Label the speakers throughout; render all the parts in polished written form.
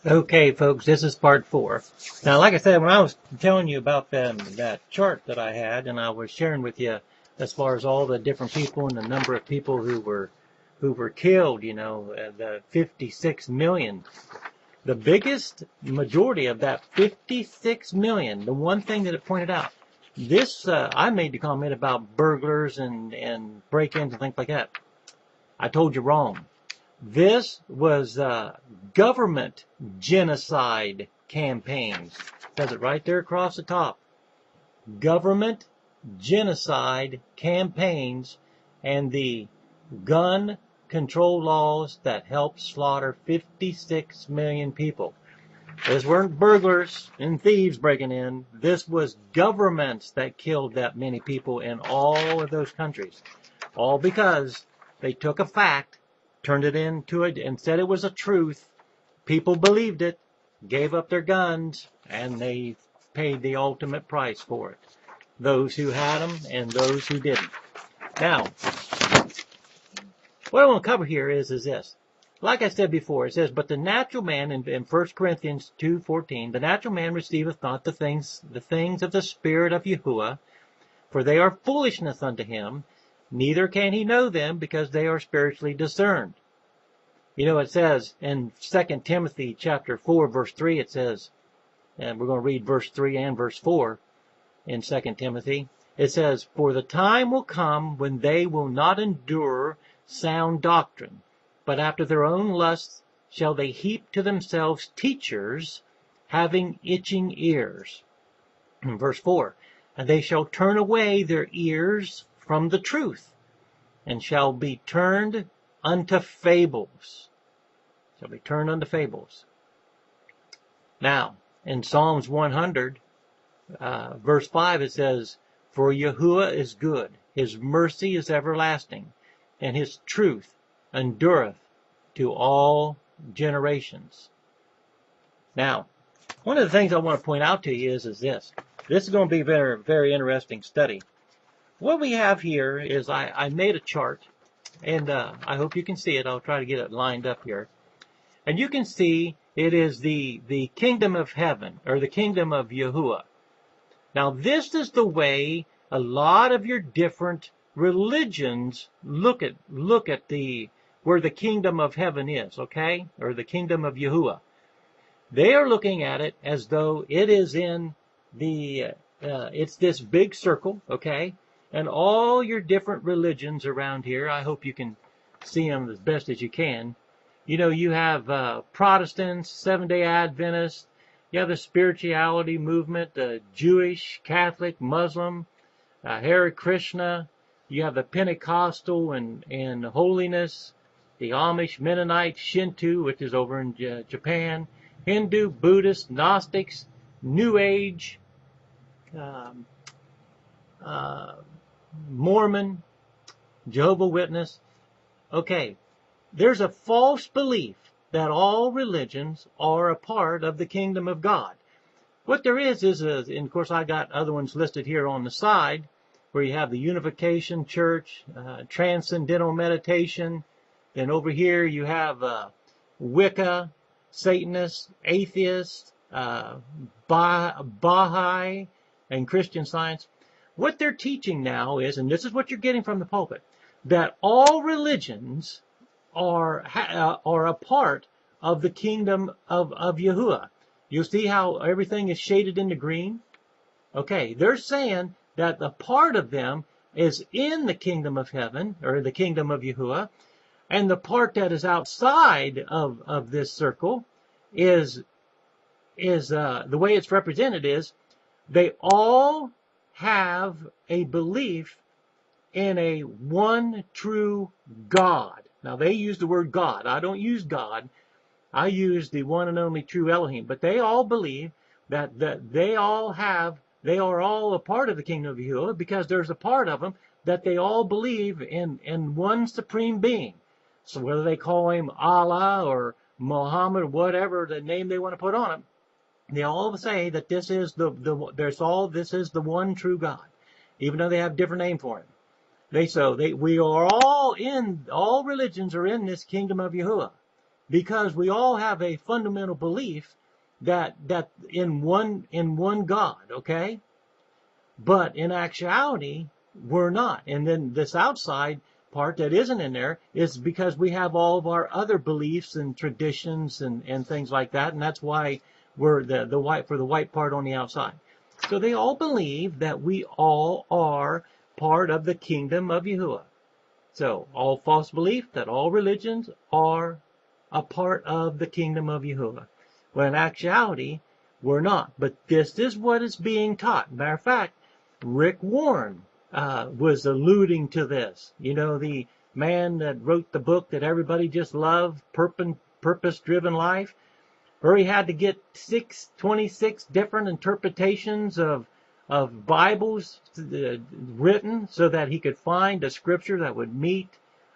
Speaker 1: Okay, folks, this is part 4. Now, like I said, when I was telling you about that chart that I had, and I was sharing with you as far as all the different people and the number of people who were killed, the 56 million. The biggest majority of that 56 million, the one thing that it pointed out, this I made the comment about burglars and break-ins and things like that. I told you wrong. This was government genocide campaigns. It says it right there across the top. Government genocide campaigns and the gun control laws that helped slaughter 56 million people. This weren't burglars and thieves breaking in. This was governments that killed that many people in all of those countries. All because they took a fact, turned it into it, and said it was a truth. People believed it, gave up their guns, and they paid the ultimate price for it. Those who had them and those who didn't. Now, what I want to cover here is this. Like I said before, it says, but the natural man in 1 Corinthians 2:14, the natural man receiveth not the things of the Spirit of Yahuwah, for they are foolishness unto him, neither can he know them, because they are spiritually discerned. It says in 2 Timothy chapter 4, verse 3, it says, and we're going to read verse 3 and verse 4 in 2 Timothy. It says, for the time will come when they will not endure sound doctrine, but after their own lusts shall they heap to themselves teachers having itching ears. Verse 4, and they shall turn away their ears from the truth, and shall be turned unto fables. Shall be turned unto fables. Now, in Psalms 100, verse 5, it says, for Yahuwah is good, his mercy is everlasting, and his truth endureth to all generations. Now, one of the things I want to point out to you is this. This is going to be a very, very interesting study. What we have here is I made a chart, and I hope you can see it. I'll try to get it lined up here. And you can see it is the kingdom of heaven, or the kingdom of Yahuwah. Now, this is the way a lot of your different religions look at where the kingdom of heaven is, okay? Or the kingdom of Yahuwah. They are looking at it as though it is in it's this big circle, okay? And all your different religions around here, I hope you can see them as best as you can. You have Protestants, Seventh-day Adventists, you have the spirituality movement, the Jewish, Catholic, Muslim, Hare Krishna, you have the Pentecostal and holiness, the Amish, Mennonite, Shinto, which is over in Japan, Hindu, Buddhist, Gnostics, New Age, Mormon, Jehovah's Witness. Okay, there's a false belief that all religions are a part of the kingdom of God. What there is, and of course I got other ones listed here on the side, where you have the Unification Church, Transcendental Meditation, then over here you have Wicca, Satanists, Atheists, Baha'i, and Christian Science. What they're teaching now is, and this is what you're getting from the pulpit, that all religions are a part of the kingdom of Yahuwah. You see how everything is shaded into green? Okay, they're saying that a part of them is in the kingdom of heaven, or the kingdom of Yahuwah, and the part that is outside of this circle is the way it's represented is they all have a belief in a one true God. Now, they use the word God. I don't use God. I use the one and only true Elohim. But they all believe that they are all a part of the kingdom of Yahuwah, because there's a part of them that they all believe in one supreme being. So whether they call him Allah or Muhammad, or whatever the name they want to put on him, they all say that this is this is the one true God, even though they have a different name for him. We are all religions are in this kingdom of Yahuwah. because we all have a fundamental belief that in one God, okay? But in actuality, we're not. And then this outside part that isn't in there is because we have all of our other beliefs and traditions and things like that, and that's why we're the white part on the outside. So they all believe that we all are part of the kingdom of Yahuwah. So all false belief that all religions are a part of the kingdom of Yahuwah. When in actuality, we're not. But this is what is being taught. Matter of fact, Rick Warren was alluding to this. You know, the man that wrote the book that everybody just loved, Purpose-Driven Life, where he had to get 26 different interpretations of Bibles written so that he could find a scripture that would meet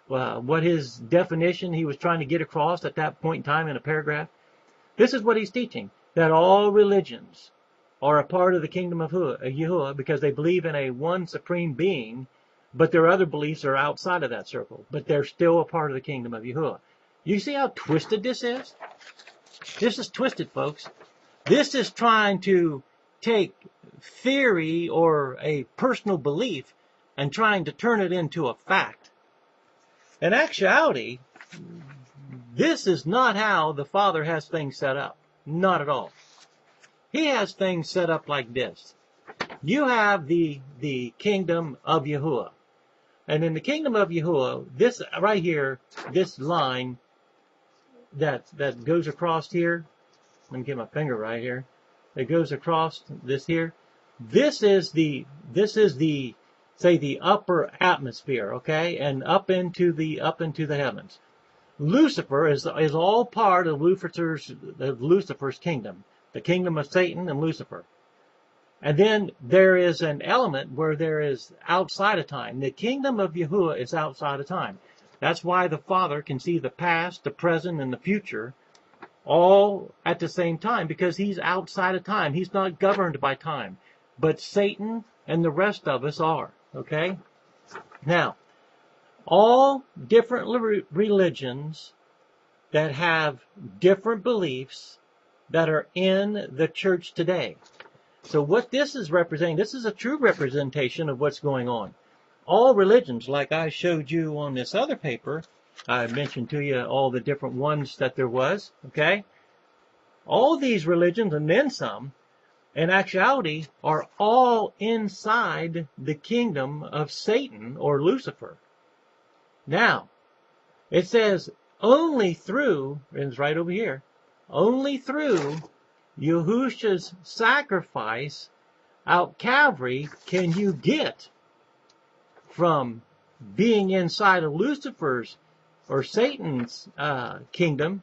Speaker 1: what his definition he was trying to get across at that point in time in a paragraph. This is what he's teaching, that all religions are a part of the kingdom of Yahuwah because they believe in a one supreme being, but their other beliefs are outside of that circle, but they're still a part of the kingdom of Yahuwah. You see how twisted this is? This is twisted, folks. This is trying to take theory or a personal belief and trying to turn it into a fact. In actuality, this is not how the Father has things set up. Not at all. He has things set up like this. You have the kingdom of Yahuwah. And in the kingdom of Yahuwah, this right here, this line that goes across here, let me get my finger right here, that goes across this here, this is the say the upper atmosphere, okay, and up into the heavens. Lucifer is all part of Lucifer's kingdom, the kingdom of Satan and Lucifer. And then there is an element where there is outside of time. The kingdom of Yahuwah is outside of time. That's why the Father can see the past, the present, and the future all at the same time, because he's outside of time. He's not governed by time. But Satan and the rest of us are. Okay? Now, all different religions that have different beliefs that are in the church today. So what this is representing, this is a true representation of what's going on. All religions, like I showed you on this other paper, I mentioned to you all the different ones that there was, okay? All these religions, and then some, in actuality, are all inside the kingdom of Satan or Lucifer. Now, it says only through, and it's right over here, only through Yahusha's sacrifice out Calvary can you get from being inside of Lucifer's or Satan's kingdom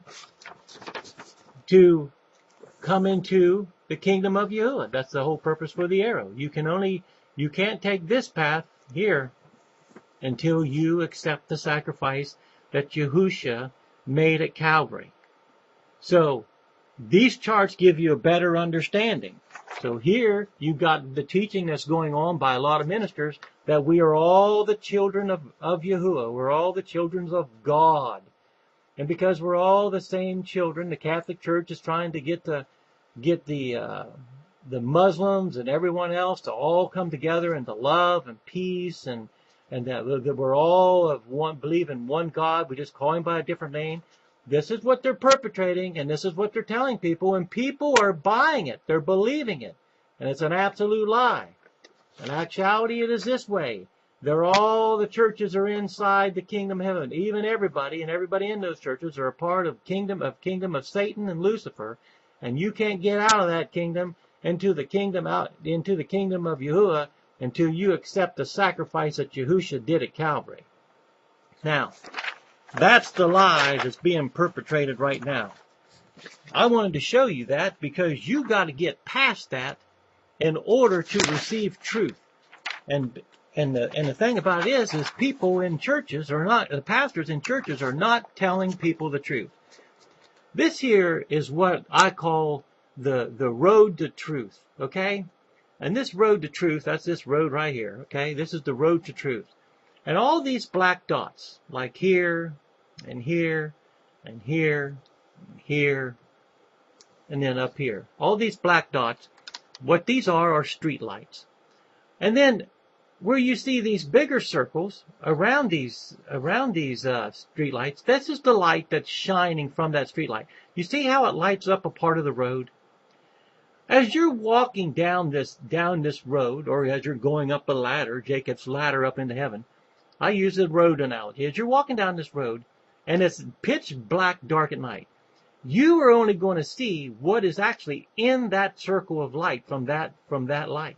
Speaker 1: to come into the kingdom of Yahuwah. That's the whole purpose for the arrow. You can't take this path here until you accept the sacrifice that Yahusha made at Calvary. So these charts give you a better understanding. So here you've got the teaching that's going on by a lot of ministers that we are all the children of Yahuwah. We're all the children of God. And because we're all the same children, the Catholic Church is trying to get the Muslims and everyone else to all come together into love and peace, and that we're all of one, believe in one God. We just call him by a different name. This is what they're perpetrating, and this is what they're telling people, and people are buying it. They're believing it. And it's an absolute lie. In actuality, it is this way. The churches are inside the kingdom of heaven. Even everybody, and everybody in those churches are a part of kingdom of Satan and Lucifer. And you can't get out of that kingdom into the kingdom of Yahuwah until you accept the sacrifice that Yahusha did at Calvary. Now, that's the lie that's being perpetrated right now. I wanted to show you that because you got to get past that in order to receive truth. And the thing about it is people in churches are not, the pastors in churches are not telling people the truth. This here is what I call the road to truth, okay? And this road to truth, that's this road right here, okay? This is the road to truth. And all these black dots, like here and here and here, here, and then up here. All these black dots, what these are street lights. And then where you see these bigger circles around these street lights, this is the light that's shining from that street light. You see how it lights up a part of the road? As you're walking down this road, or as you're going up a ladder, Jacob's ladder up into heaven, I use the road analogy. As you're walking down this road, and it's pitch black dark at night, you are only going to see what is actually in that circle of light from that light.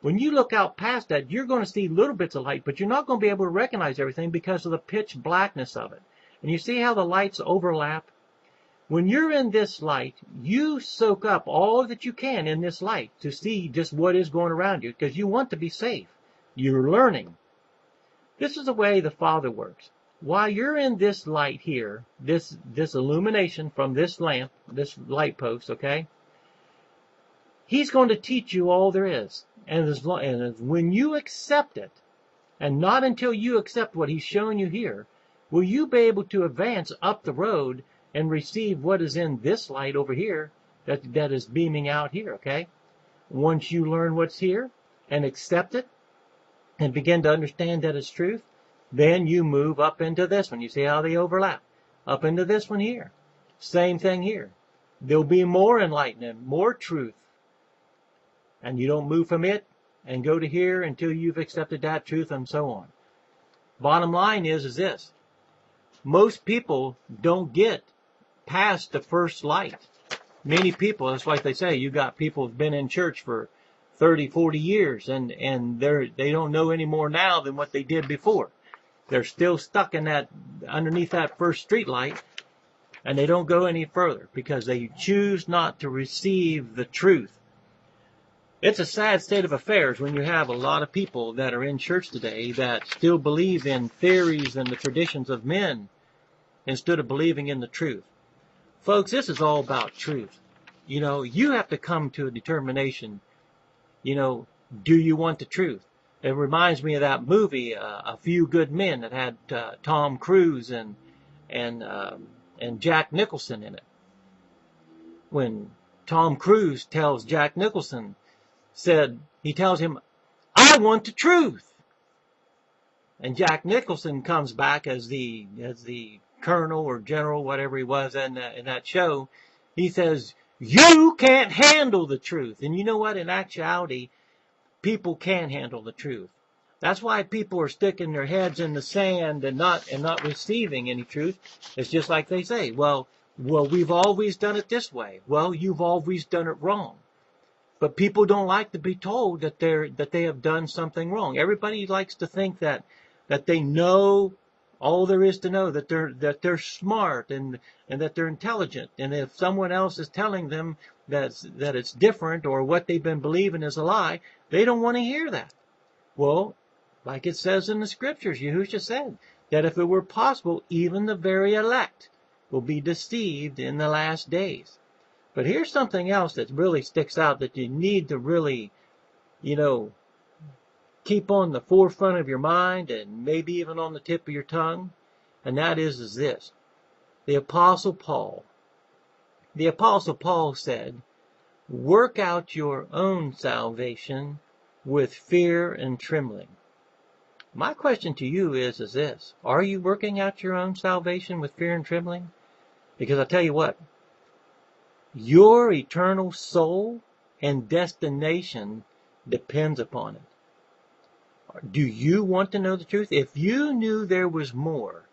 Speaker 1: When you look out past that, you're going to see little bits of light, but you're not going to be able to recognize everything because of the pitch blackness of it. And you see how the lights overlap? When you're in this light, you soak up all that you can in this light to see just what is going around you, because you want to be safe. You're learning. This is the way the Father works. While you're in this light here, this illumination from this lamp, this light post, okay, He's going to teach you all there is. And when you accept it, and not until you accept what He's showing you here, will you be able to advance up the road and receive what is in this light over here that is beaming out here, okay? Once you learn what's here and accept it and begin to understand that it's truth, then you move up into this one. You see how they overlap? Up into this one here. Same thing here. There'll be more enlightenment, more truth. And you don't move from it and go to here until you've accepted that truth and so on. Bottom line is this. Most people don't get past the first light. Many people, that's like they say, you got people who've been in church for 30, 40 years and they don't know any more now than what they did before. They're still stuck in that, underneath that first street light, and they don't go any further because they choose not to receive the truth. It's a sad state of affairs when you have a lot of people that are in church today that still believe in theories and the traditions of men instead of believing in the truth. Folks, this is all about truth. You know, you have to come to a determination, you know, do you want the truth? It reminds me of that movie, A Few Good Men, that had Tom Cruise and Jack Nicholson in it. When Tom Cruise tells Jack Nicholson, he tells him, I want the truth. And Jack Nicholson comes back as the colonel or general, whatever he was in that show. He says, you can't handle the truth. And you know what? In actuality, people can handle the truth. That's why people are sticking their heads in the sand and not receiving any truth. It's just like they say, well, we've always done it this way. Well, you've always done it wrong. But people don't like to be told that they have done something wrong. Everybody likes to think that they know all there is to know, that they're smart and that they're intelligent. And if someone else is telling them that it's different or what they've been believing is a lie, they don't want to hear that. Well, like it says in the scriptures, Yahushua said that if it were possible, even the very elect will be deceived in the last days. But here's something else that really sticks out that you need to really, keep on the forefront of your mind and maybe even on the tip of your tongue. And that is this. The Apostle Paul said, work out your own salvation with fear and trembling. My question to you is this. Are you working out your own salvation with fear and trembling? Because I tell you what, your eternal soul and destination depends upon it. Do you want to know the truth? If you knew there was more,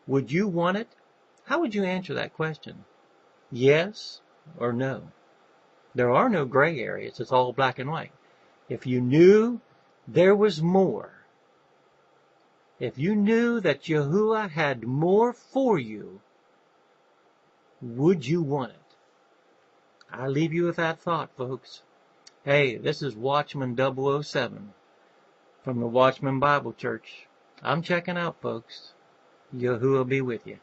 Speaker 1: would you want it? How would you answer that question? Yes or no? There are no gray areas. It's all black and white. If you knew there was more, if you knew that Yahuwah had more for you, would you want it? I leave you with that thought, folks. Hey, this is Watchman 007 from the Watchman Bible Church. I'm checking out, folks. Yahuwah be with you.